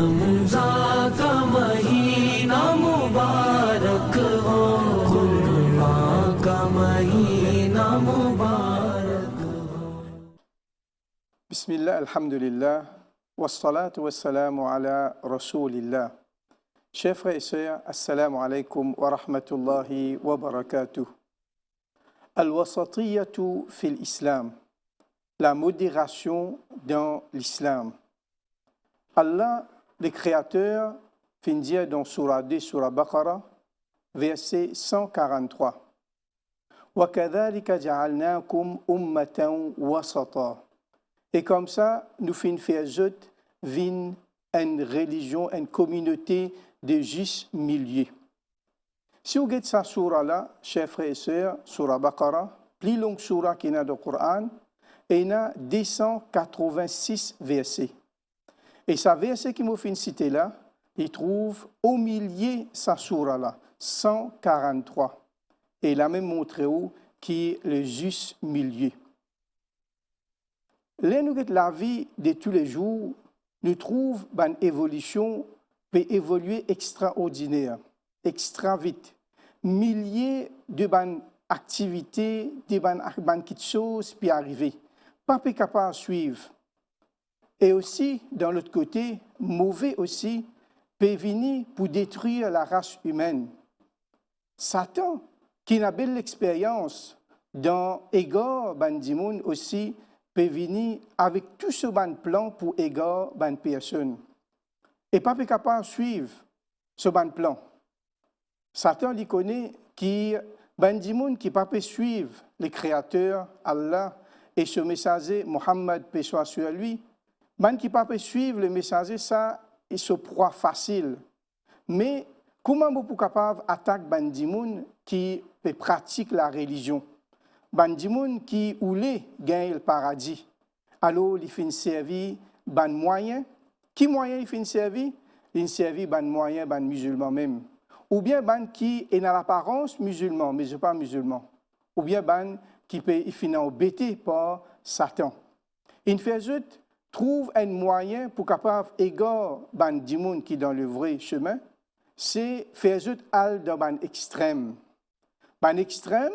रमज़ान का महीना मुबारक हो, कुर्बान का महीना मुबारक हो। Bismillah, alhamdulillah, wassalatu wassalamu ala rasulillah. Chers frères et sœurs, assalamu alaikum wa rahmatullahi wa barakatuh. Al-wasatiyatu fil islam, la modération dans l'islam. Allah, le Créateur, fin dire dans Surah 2, Surah Baqarah, verset 143. وَكَذَلِكَ جَعَلْنَاكُمْ أُمَّةً وَسَطًا. Et comme ça, nous finissons faire une religion, une communauté de juste milieu. Si vous regardez cette surah-là, chers frères et sœurs, Surah Baqarah, plus longue surah qu'il y a dans le Coran, et il y a 286 versets. Et ce verset qui m'a fait citer là, il trouve au milieu de sa surah-là, 143. Et il a même montré où qui est le juste milieu. Là, nous regardons la vie de tous les jours, nous trouvons une évolution peut évoluer extraordinaire, extra vite. Milliers de bonnes activités, de bonnes choses peuvent arriver. Pas capable de suivre. Et aussi, dans l'autre côté, mauvais aussi, peut venir pour détruire la race humaine. Satan, qui n'a belle expérience dans égard bandimoun aussi, peut venir avec tout ce bon plan pour égard ban personne. Et pas capable de suivre ce bon plan. Satan lui connaît qui bandimoun qui pas peut suivre le Créateur Allah et ce messager Mohammed paix soit sur lui. Man qui pas peut suivre le messager, ça, il se proie facile. Mais comment vous pouvez capable d'attaquer bandimoun qui pratique la religion? Bandimoun qui voulait gagner le paradis. Alors, il fait servir ban moyen. Qui moyen il fait servir? Il servir ban moyen, ban musulman même. Ou bien ban qui est dans l'apparence musulman, mais ce n'est pas musulman. Ou bien ban qui peut finir embêté par Satan. Il fait juste trouve un moyen pour capable égarer ban dimoun qui est dans le vrai chemin, c'est faire juste al dans ban extrême. Ban extrême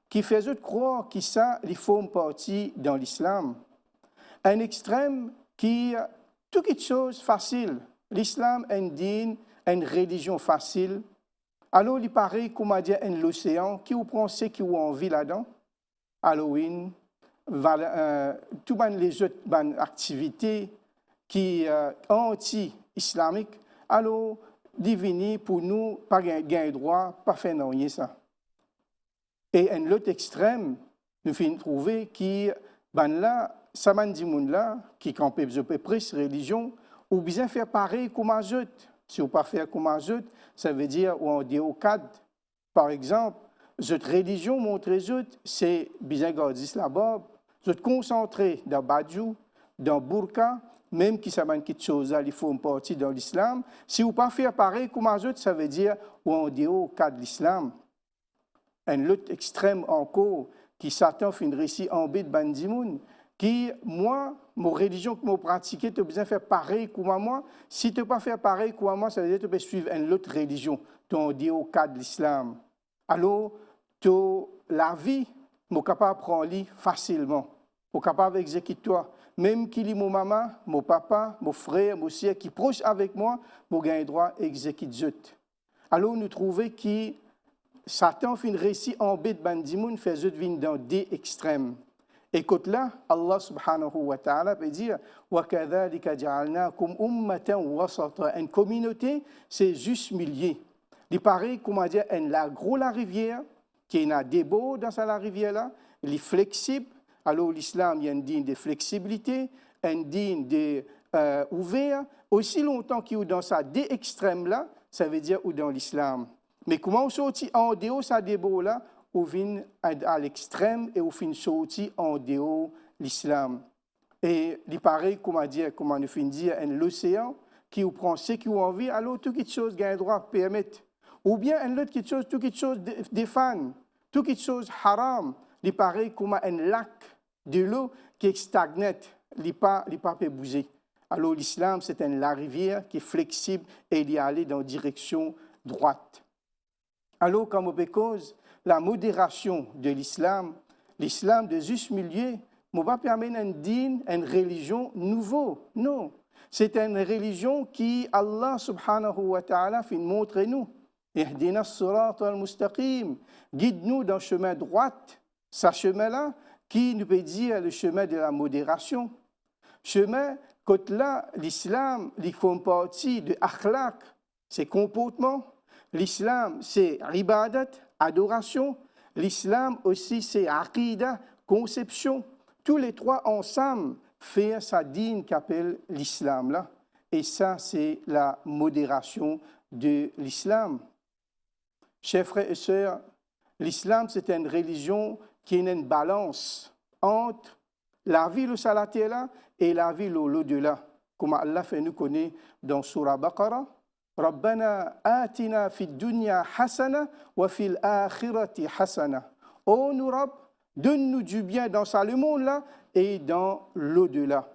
qui fait juste croire que ça, ils font partie dans l'islam. Un extrême qui tout quelque chose facile. L'islam est une religion facile. Alors, il paraît, comme on dit, l'océan, qui vous prend ce qui vous envie là-dedans. Halloween, toutes les autres activités qui sont anti-islamiques, alors, divini pour nous, pas gagner droit, pas faire rien ça. Et un autre extrême, nous finissons trouver qui, là, ça m'a dit là, qui campait de peu près religion, ou bien faire pareil comme un jeu. Si vous ne pas faire comme un jeu, ça veut dire ou en dit au cadre. Par exemple, cette religion montre c'est bien gardis là-bas, se concentrer dans Badjou, dans Burqa, même qui savent quelque chose, il faut une partie dans l'islam. Si vous ne pas faire pareil comme un jeu, ça veut dire ou en dit au cadre de l'islam. Un autre extrême encore, qui Satan fait une récit en bête bandimoun, qui, moi, mon religion que je pratique, tu as besoin de faire pareil comme moi. Si tu ne peux pas faire pareil comme moi, ça veut dire que tu peux suivre une autre religion, tu dit au cadre de l'islam. Alors, la vie, je suis capable de prendre facilement. Je suis capable d'exécuter toi. Même qu'il y ait mon maman, mon papa, mon frère, mon sœur qui est proche avec moi, je gagne le droit d'exécuter. Alors, nous trouvons que Satan fait une récit en bête bandimoun, fait venir dans des extrêmes. Écoute là, Allah subhanahu wa ta'ala peut dire وَكَذَلِكَ جَعَلْنَاكُمْ أُمَّةً وَسَطًا. Une communauté, c'est juste milieu. Il paraît, comment dire, la grosse la rivière, qui a des beaux dans la rivière là, il est flexible. Alors l'islam, il y a une digne de flexibilité, une digne de ouvert. Aussi longtemps qu'il est dans ça des extrêmes là, ça veut dire ou dans l'islam. Mais comment on sortit en dehors ça des beaux là? Ou vient à l'extrême et ou fin sorti en dehors l'islam. Et il paraît, comment nous fin dire, l'océan qui vous prend ce qui vous envie, alors toute chose gagne droit permettre. Ou bien une autre chose, toute chose défend, toute chose haram. Il paraît comme un lac de l'eau qui est stagnette, il pas peut bouger. Alors l'islam, c'est la rivière qui est flexible et il y aller dans direction droite. Alors, comme on cause la modération de l'islam de juste milieu, ne va pas permettre une religion nouveau. Non, c'est une religion qui Allah subhanahu wa ta'ala fait montrer nous. Ihdina as-sirat al-mustaqim. Guide-nous dans le chemin droit. Ce chemin-là, qui nous peut dire le chemin de la modération. Chemin, quand là, l'islam, il fait partie de akhlaq, c'est comportement. L'islam, c'est ibadat, adoration. L'islam aussi, c'est aqidah, conception. Tous les trois ensemble font sa dîne qu'appelle l'islam là. Et ça, c'est la modération de l'islam. Chers frères et sœurs, l'islam, c'est une religion qui a une balance entre la vie au salatela et la vie au-delà. Comme Allah fait nous connaître dans Surah Baqarah. Rabbana atina fid dunya hasana wa fil akhirati hasana. Oh nous Rabb, donne-nous du bien dans ce monde-là et dans l'au-delà.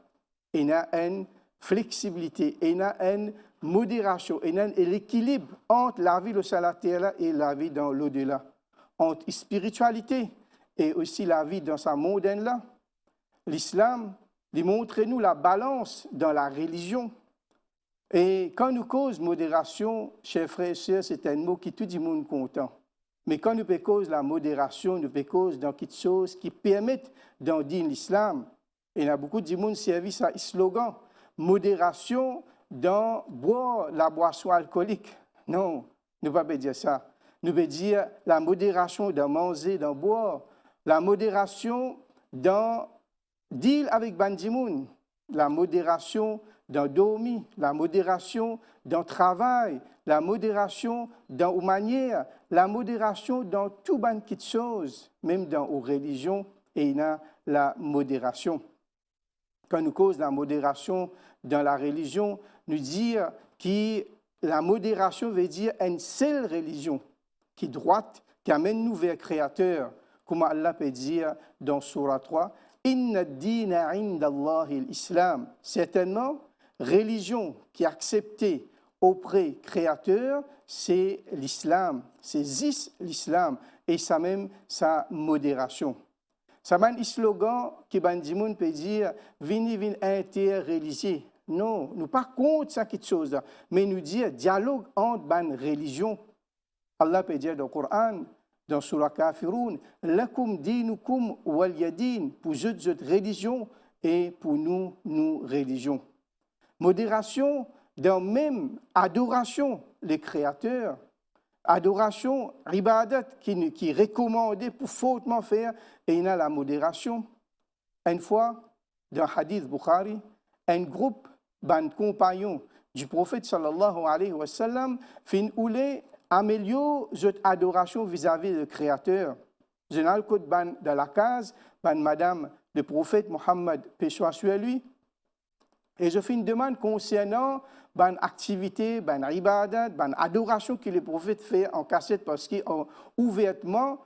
Il y a une flexibilité, il y a une modération, il y a l'équilibre entre la vie au salatela et la vie dans l'au-delà. Entre spiritualité et aussi la vie dans sa mondaine-là. L'islam démontre-nous la balance dans la religion. Et quand nous cause modération, chers frères et sœurs, c'est un mot qui tout le monde content. Mais quand nous cause la modération, nous cause dans quelque chose qui permet d'en dire l'islam. Il y a beaucoup de monde qui servent à slogan modération dans boire la boisson alcoolique. Non, nous ne pouvons pas dire ça. Nous pouvons dire la modération dans manger, dans boire, la modération dans deal avec Bandimoun, la modération dans dormir, la modération dans travail, la modération dans manière, la modération dans tout ban de choses, même dans aux religions, et il y a la modération. Quand nous cause la modération dans la religion, nous dire que la modération veut dire une seule religion qui est droite, qui amène nous vers le Créateur, comme Allah peut dire dans Surah 3, Inna ad-dina 'inda Allahi al-Islam. Certainement, religion qui est acceptée auprès du Créateur, c'est l'islam, c'est l'islam, et ça même sa modération. Ça m'a un slogan qui Bandimoun peut dire vini interreligieux. Non, nous pas contre ça quelque chose, mais nous dire dialogue entre ban religion. Allah peut dire dans le Coran, dans Surah Kafirun, lakum dinukum waliyadin, pour eux, religion, et pour nous, religion. Modération dans même adoration, les créateurs, adoration, ibadat, qui est recommandé pour fautement faire, et il y a la modération. Une fois, dans Hadith Bukhari, un groupe de compagnons du prophète sallallahu alayhi wa sallam fin oulé améliore cette adoration vis-à-vis du créateur. Je n'ai pas dans la case, madame le prophète Mohammed, paix soit sur lui. Et je fais une demande concernant ban activité, ban ibadat, ban adoration que le prophète fait en cassette parce qu'ouvertement,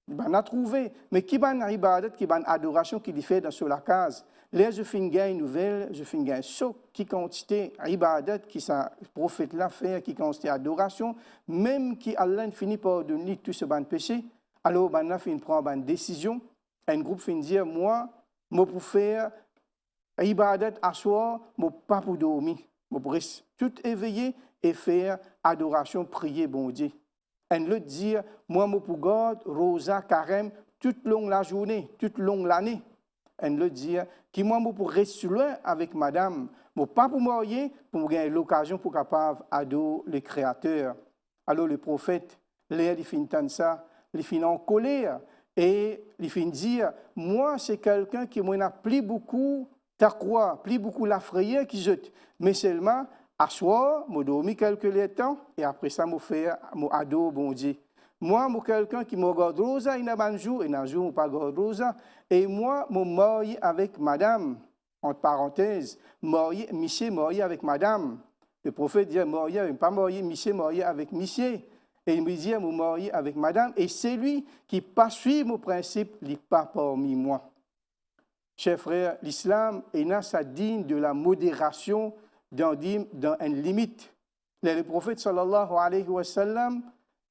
ban a trouvé. Mais qui ban ibadat, qui ban adoration qu'il fait dans sur la case. Là, je fais une nouvelle, je fais une choc qui quantité ibadat qui ça prophète l'a fait, qui quantité adoration, même qui Allah finit par donner tout ce ban péché. Alors, ban a fait prendre une décision. Un groupe fait dire moi pour faire ibadat à soi, mais pas pour dormir. Mais pour rester tout éveillé et faire adoration, prier, bon Dieu. Et le dire, moi, pour garder rosa, carême, toute longue la journée, toute longue l'année. Et le dire, qui moi, pour rester loin avec madame, mais pas pour marier, pour gagner l'occasion pour capable adorer le Créateur. Alors le prophète, il finit ça, il finit en colère. Et il finit dire, moi, c'est quelqu'un qui m'a pris beaucoup taqwa, plus beaucoup la frayeur qui jette, mais seulement à soir, je dormi quelques temps et après ça, je fais mon ado, bon Dieu. Moi, je suis quelqu'un qui me garde rosa, il y a un jour, et un jour, je ne pas garde rosa. Et moi, je suis marié avec madame, entre parenthèses, monsieur marié avec madame. Le prophète dit, marié, pas marié, monsieur marié avec monsieur. Et il me dit, je suis marié avec madame. Et c'est lui qui pas suivre mon principe, il n'est pas parmi moi. chers frères, l'islam est ça digne de la modération dans une limite. Le prophète sallallahu alayhi wa sallam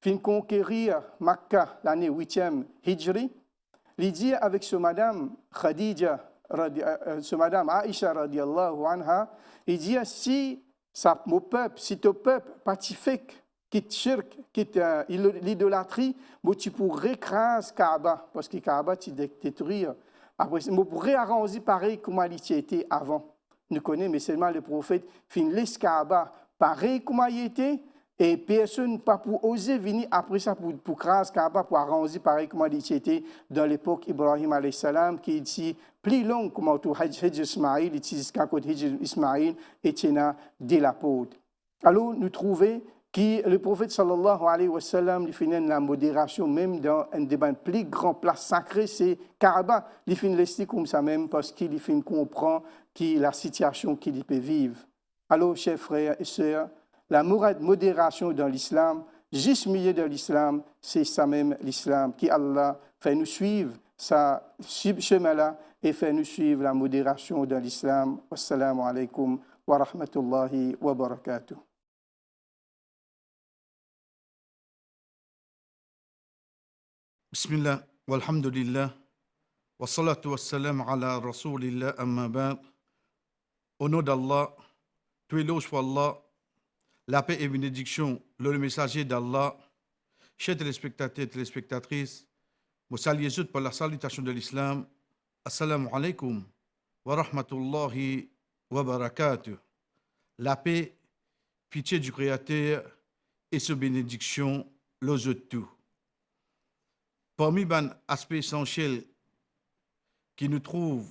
fin conquérir Makkah l'année 8e Hijri. Il dit avec ce madame Khadija, ce madame Aïcha radiallahu anha, il dit si ton peuple pacifique quitte shirk, quitte l'idolâtrie, tu pourrais écraser Kaaba, parce que Kaaba tu détruire. Après, tu pourrais arranger pareil comme il était avant. Nous connaissons, mais seulement le prophète fin laisse Kaaba pareil comme il était. Et personne pas pour oser venir après ça pour craser Kaaba, pour arranger pareil comme il était dans l'époque Ibrahim alayhi salam, qui dit plus long comme tout Hajj Ismaïl, il dit qu'à côté Hajj Ismaïl et tient de la peau. Alors nous trouvons que le prophète sallallahu alayhi wa sallam il fait la modération même dans un des plus grandes places sacrées, c'est Kaaba. Il fait laisser comme ça même parce qu'il fait comprendre la situation qu'il peut vivre. Alors chers frères et sœurs, la modération dans l'islam, juste milieu de l'islam, c'est ça même l'islam, qui Allah fait nous suivre ce chemin-là et fait nous suivre la modération dans l'islam. Wassalamu alaikum wa rahmatullahi wa barakatuh. Bismillah, walhamdulillah, wa salatu wa salam ala rasulillah amma ba'd. Au nom d'Allah, tout éloge pour Allah, la paix et bénédiction, le messager d'Allah, chers téléspectateurs et téléspectatrices, vous saluez tous par la salutation de l'islam. Assalamu alaikum wa rahmatullahi wa barakatuh. La paix, pitié du Créateur et sa bénédiction, l'ose tout. Parmi les aspects essentiels qui nous trouvent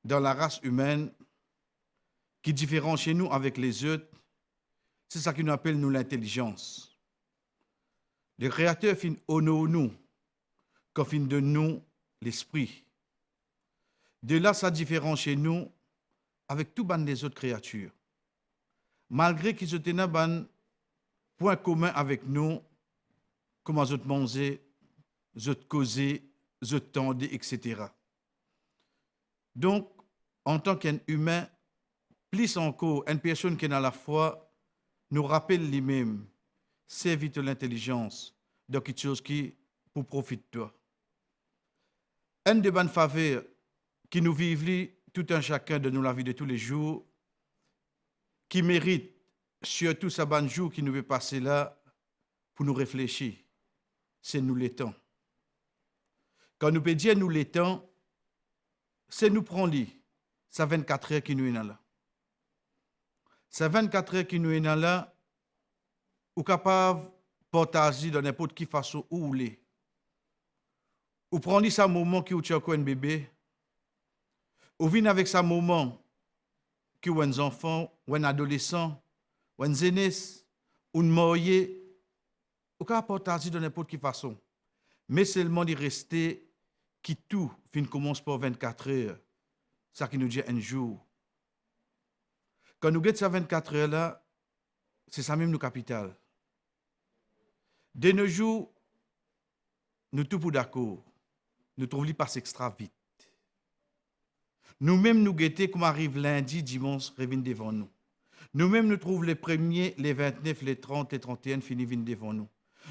dans la race humaine, qui différencie nous avec les autres, c'est ça qui nous appelle nous l'intelligence. Le Créateur fin honore nous, comme fin de nous l'esprit. De là, ça différencie nous avec tout les autres créatures. Malgré qu'ils ont un point commun avec nous, comment ils manger, ils causer, ils tendre, etc. Donc, en tant qu'un humain, plus encore, une personne qui est à la foi, nous rappelle lui-même, servir de l'intelligence, de quelque chose qui pour profiter de toi. Un des bonnes faveurs qui nous vivent tout un chacun de nous la vie de tous les jours, qui mérite surtout sa bonne jour qui nous veut passer là pour nous réfléchir, c'est nous les temps. Quand nous pouvons dire nous les temps, c'est nous prendre lit, ça 24 heures qui nous est là. C'est 24 heures qui nous est là, ou capable de partager dans n'importe quelle façon où vous voulez. Ou prendre ce moment qui est encore un bébé, ou venir avec ce moment qui est un enfant, ou un adolescent, ou un jeunesse, ou un marié, ou capable de partager dans n'importe quelle façon. Mais seulement de rester qui tout fin commence par 24 heures. Ça qui nous dit un jour. Quand nous guettons ces 24 heures-là, c'est ça même nos capitales. De nos jours, nous tous pour d'accord. Nous trouvons qu'il passe extra vite. Nous-mêmes, nous guettons comme arrive lundi, dimanche, revient devant nous. Nous-mêmes, nous trouvons les premiers, les 29, les 30, les 31, finis viennent devant nous.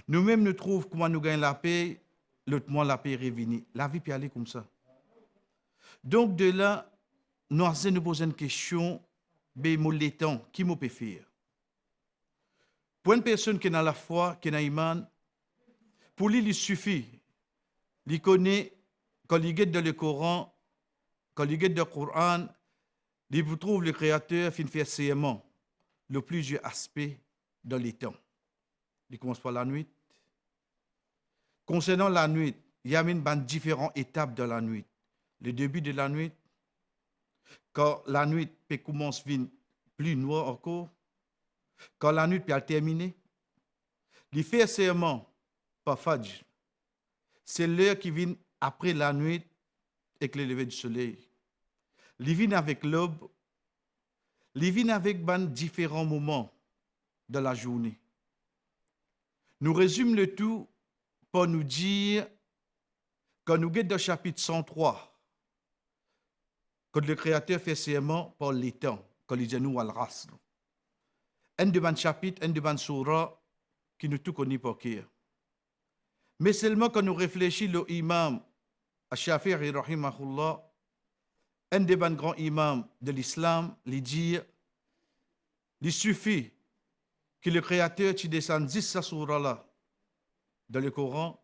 Nous-mêmes, nous trouvons comment nous gagnons la paix, l'autre mois, la paix revient. La vie peut aller comme ça. Donc, de là, nous allons nous poser une question. Les temps, qui peut faire? Pour une personne qui a la foi, qui a l'iman, pour lui, il suffit. Il connaît, quand il guette dans le Coran, quand il guette dans le Coran, il trouve le Créateur qui fait serment, le plusieurs aspects dans les temps. Il commence par la nuit. Concernant la nuit, il y a différentes étapes dans la nuit. Le début de la nuit, quand la nuit peut commencer à venir plus noire encore, quand la nuit peut terminer, il fait serment par Fajr. C'est l'heure qui vient après la nuit avec le lever du soleil. Il vient avec l'aube, il vient avec différents moments de la journée. Nous résumons le tout pour nous dire, quand nous guettons dans le chapitre 103, quand le Créateur fait serment par les temps, quand il dit nous al ras. Un de ban chapitre, un de ban surah, qui nous tout connaît par cœur. Mais seulement quand nous réfléchissons, l'imam Ash-Shafi'i rahimahullah, un des grands imams de l'islam, lui dit, il suffit que le Créateur tu descende 10 sa surah là dans le Coran,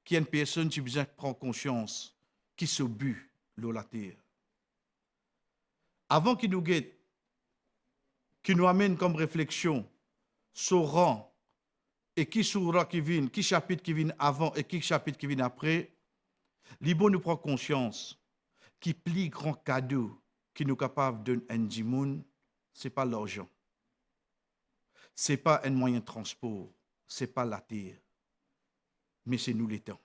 qu'il y a une personne qui besoin prendre conscience qui se but l'eau la terre. Avant qu'il nous guette, qui nous amène comme réflexion, ce rang et qui surah qui vient, qui chapitre qui vient avant et qui chapitre qui vient après, l'Ibo nous prend conscience qui plus grand cadeau qui nous capable de donner un dimoun, ce n'est pas l'argent. Ce n'est pas un moyen de transport, ce n'est pas la terre, mais c'est nous les temps.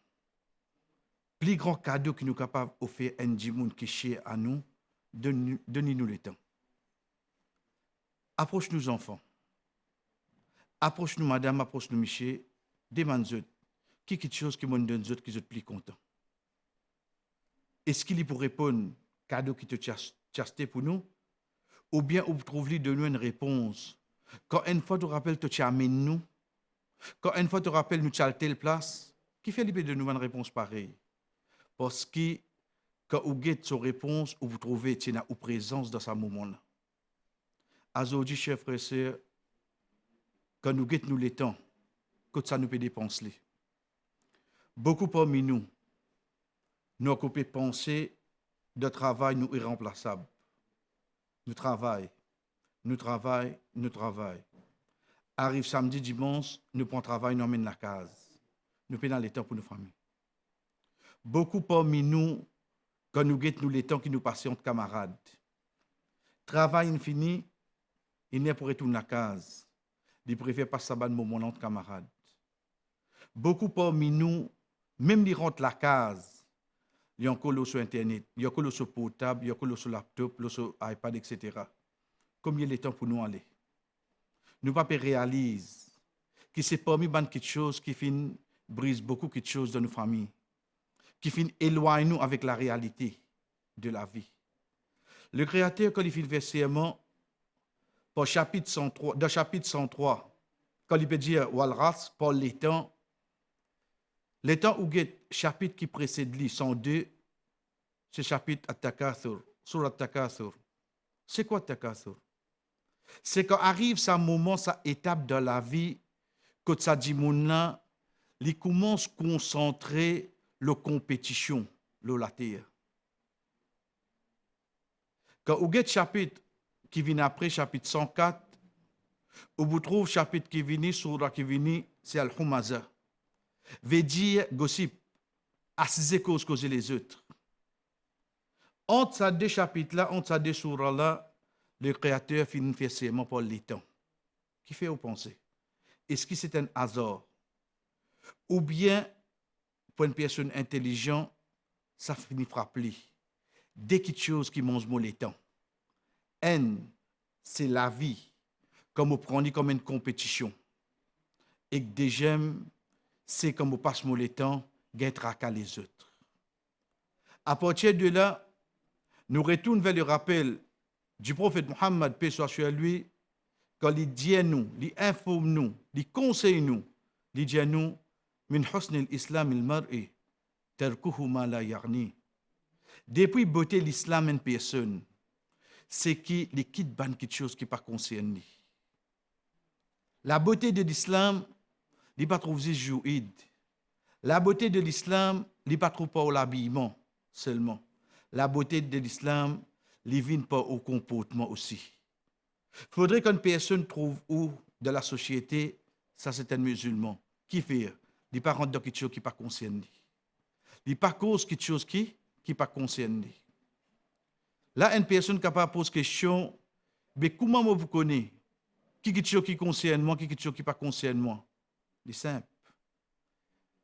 Plus grand cadeau qui nous capable d'offrir un dimoun qui est cher à nous, donnez-nous les temps. Approche-nous enfants. Approche-nous madame, approche-nous monsieur. Demande-nous qui quelque chose qui me donne d'autres qui sont plus contents. Est-ce qu'il est pour répondre cadeau qui te chasteté pour nous? Ou bien vous trouvez de nous une réponse? Quand une fois tu rappelles tu amènes nous, quand une fois tu rappelles nous tu as telle place, qui fait de nous une réponse pareille? Parce que quand vous guettez sa réponse, vous trouvez une présence dans ce moment-là. Aujourd'hui, chers frères et sœurs, quand nous guettons nous les temps, que ça nous peut dépenser. Beaucoup parmi nous, nous occupons penser de travail nous irremplaçable. Nous travaillons, nous travaillons, nous travaillons. Arrive samedi, dimanche, nous prenons travail, nous emmènons la case. Nous prenons les temps pour nos familles. Beaucoup parmi nous, quand nous guettons nous les temps qui nous passent entre camarades, travail infini, il n'est pour retourner à la case. Il préfère passer un moment entre camarades. Beaucoup parmi nous, même ils rentrent la case, ils ont encore sur Internet, ils ont encore sur portable, ils ont encore sur laptop, sur iPad, etc. Combien de temps pour nous aller? Nous ne réalisons pas que c'est parmi quelque chose qui brise beaucoup de choses dans nos familles, qui éloigne nous avec la réalité de la vie. Le Créateur, quand il fait le verset, dans chapitre 103, quand il peut dire Walras, pour les temps où il chapitre qui précède lui, 102, c'est chapitre At-Takathur, sur At-Takathur. C'est quoi At-Takathur? C'est quand arrive ce moment, cette étape de la vie, que ça dit mon il commence à concentrer la compétition, la terre. Quand vous avez chapitre qui vient après, chapitre 104, où vous trouvez chapitre qui vient, surah qui vient, c'est Al-Humaza. Veut dire, gossip, assiser causer les autres. Entre ces deux chapitres-là, entre ces deux surahs-là, le Créateur finit faire serment pour les temps. Qui fait vous penser? Est-ce que c'est un hasard? Ou bien, pour une personne intelligente, ça finit frapper. Dès qu'il y a quelque chose qui mange les temps. C'est la vie, comme on prend comme une compétition. Et que déjà, c'est comme on passe le temps, d'être à les autres. À partir de là, nous retournons vers le rappel du prophète Mohammed, paix soit sur lui, quand il dit à nous, il informe nous, il conseille nous, il dit à nous, min husn al-islam al-mar'i, tarkuhu ma la yarni. Depuis beauté l'islam en personne, c'est qu'il quitte quelque chose qui ne concerne pas. La beauté de l'islam, il n'est pas trouvé jouide. La beauté de l'islam, il n'est pas trouvé par l'habillement seulement. La beauté de l'islam, il ne vient pas au comportement aussi. Il faudrait qu'une personne trouve où de la société, ça c'est un musulman. Qui fait? Il ne pas rentrer dans quelque chose qui ne concerne pas. Il ne pas cause quelque chose qui ne concerne pas. Là, une personne capable de poser question, mais comment vous connaissez? Qui est quelque chose qui concerne moi, qui est quelque chose qui ne concerne moi? C'est simple.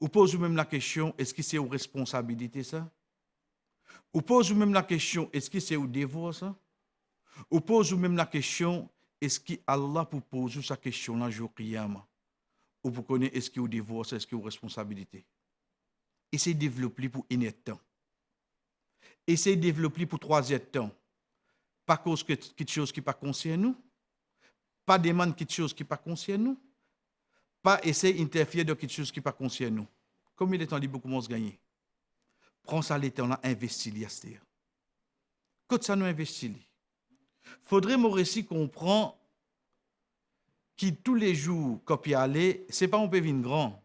Vous posez même la question, est-ce que c'est une responsabilité ça? Vous posez même la question, est-ce que c'est un devoir ça? Vous posez même la question, est-ce que Allah pour poser sa question là jour Qiyamah? Ou vous connaissez, est-ce qu'il y a un devoir ça, est-ce qu'il y a une responsabilité? Et c'est développé pour un temps. Essayez de développer pour 3 temps. Pas cause que quelque chose qui pas conscient nous. Pas demander quelque chose qui pas conscient nous. Pas essayer d'interférer dans quelque chose qui pas conscient nous. Comme il est temps libre, comment se gagner? Prends ça les temps là, investis-les. Quand ça nous investit, faudrait mon récit comprendre qui tous les jours, quand il y aller, c'est pas on peut vivre grand.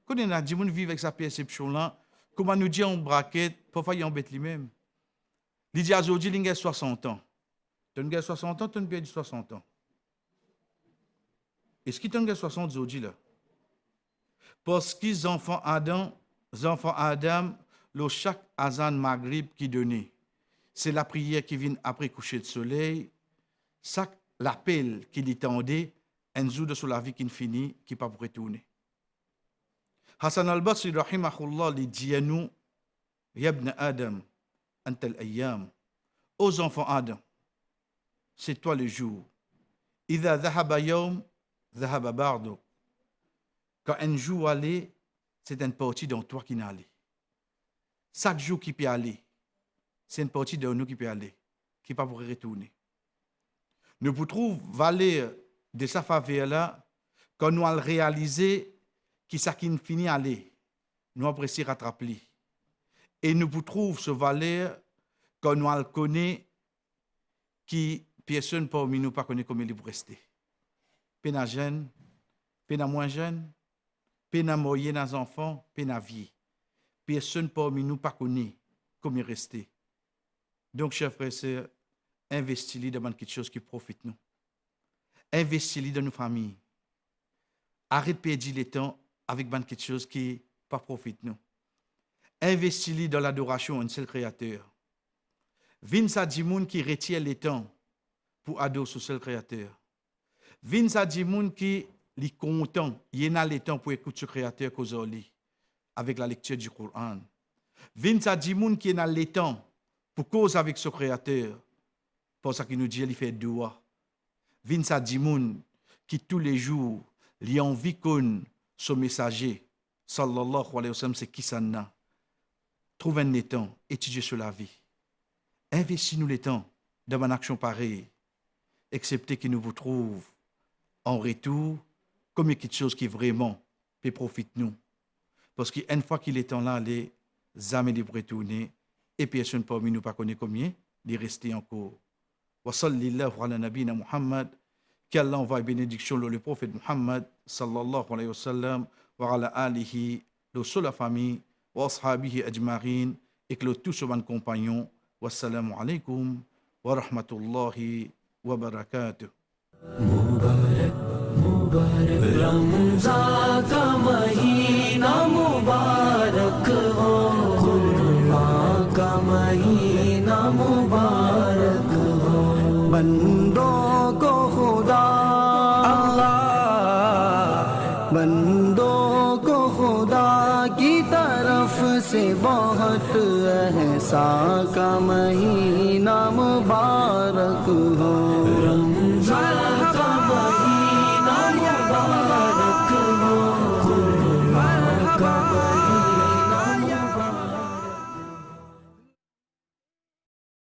Quand on a dit qu'on vit avec sa perception là, comment nous dire en braquette, parfois il embête lui-même. Il dit à Zodi, il a 60 ans. Tu as 60 ans, tu as perdu 60 ans. Est-ce qu'il t'a 60 Zodi là? Parce que les enfants Adam, le chaque azan maghrib qui donnait, c'est la prière qui vient après coucher de soleil, ça l'appel qu'il attendait, un jour sur la vie qui finit, qui pas pour retourner. Hassan al-Basri rahimahullah lui dit à nous, Ya ibn Adam, anta al-ayyam, aux enfants Adam, c'est toi le jour. Idha dhahaba yawm, dhahaba bardo. Quand un jour allait, c'est une partie dans toi qui n'est allé. Chaque jour qui peut aller, c'est une partie de nous qui peut aller, qui ne peut pas retourner. Nous pouvons trouver valeur de sa faveur là, quand nous allons réaliser qui ça qui finit aller, nous apprécions rattraper. Et nous pouvons trouver ce valeur quand nous allons connaître qui personne parmi nous pas connaît comment il peut rester. Pena jeune, pena moins jeune, pena moyen dans enfants, pena vie. Personne parmi nous pas connaît comment il rester. Donc, chers frères et sœurs, investissez dans quelque chose qui profite nous. Investissez dans nos familles. Arrêtez de perdre le temps avec quelque chose qui pas profite nous. Investissez dans l'adoration d'un seul créateur. Vinsa Dimoun qui retient le temps pour adorer ce seul créateur. Vinsa Dimoun qui est content, il a le temps pour écouter ce créateur qu'aujourd'hui avec la lecture du Coran. Vinsa Dimoun qui a le temps pour cause avec ce créateur. Pour ça qu'il nous dit, il fait doua. Vinsa Dimoun qui tous les jours, il a envie qu'on ce messager, sallallahu alayhi wa sallam, c'est qui ça n'a. Trouve un temps, étudier sur la vie. Investissez-nous le temps dans une action pareille, excepté qu'il nous vous trouve en retour comme quelque chose qui vraiment peut profiter nous. Parce qu'une fois qu'il est temps là, les âmes libres retourner et personne parmi nous pas connaît combien, il rester encore. Wa sallallahu ala nabina Muhammad, qu'Allah envoie bénédiction le prophète Muhammad sallallahu alayhi wa sallam, wa ala alihi, le seul la famille, wa ashabihi ajmarin, et que le tout ce bon compagnon. Wassalamu alaikum wa rahmatullahi wa barakatuh. मुबारक मुबारक रमज़ान का महीना मुबारक हो, खुरमा का महीना मुबारक हो, बंदों को खुदा अल्लाह, बंदों को खुदा की तरफ से बहुत एहसान का महीना मुबारक हो।